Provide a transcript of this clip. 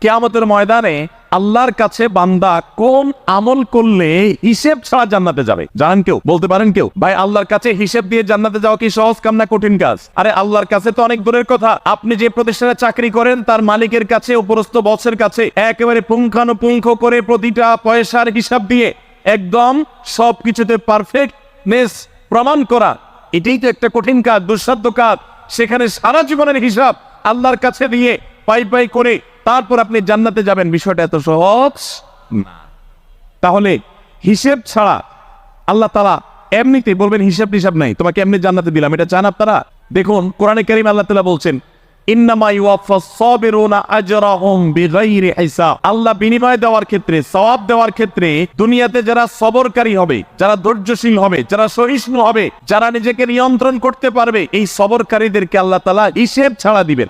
কিয়ামতের ময়দানে আল্লাহর কাছে বান্দা কোন আমল করলে হিসেব ছাড়া জান্নাতে যাবে? জানেন কেউ? বলতে পারেন কেউ? ভাই, আল্লাহর কাছে হিসেব দিয়ে জান্নাতে যাওয়া কি সহজ কাম না কঠিন কাজ? আরে আল্লাহর কাছে তো অনেক দূরের কথা। আপনি যে প্রতিষ্ঠানে চাকরি করেন তার মালিকের কাছে, উপরস্থ বসের কাছে একেবারে পুঙ্খানুপুঙ্খ করে প্রতিটা পয়সার হিসাব দিয়ে একদম সবকিছুতে পারফেক্টনেস প্রমাণ করা, এটাই তো একটা কঠিন কাজ, দুঃসাধ্য কাজ। সেখানে সারা জীবনের হিসাব আল্লাহর কাছে দিয়ে পাই পাই করে তারপর আপনি জান্নাতে যাবেন, বিষয়টা এত সহজ না। তাহলে হিসেব ছাড়া আল্লাহ তাআলা এমনিতে বলবেন হিসাব টিসাব নাই, তোমাকে এমনি জান্নাতে দিলাম, এটা চান আপনারা? দেখুন কোরআনে কারীম আল্লাহ তাআলা বলছেন, ইন্নামা ইউওয়াফাস সাবিরুনা আজরাহুম বিগাইরি হিসাব। আল্লাহ বিনিময় দেওয়ার ক্ষেত্রে, সওয়াব দেওয়ার ক্ষেত্রে দুনিয়াতে যারা সবরকারী হবে, যারা ধৈর্যশীল হবে, যারা সহিষ্ণু হবে, যারা নিজেকে নিয়ন্ত্রণ করতে পারবে, এই সবরকারীদেরকে আল্লাহ তাআলা হিসেব ছাড়া দিবেন।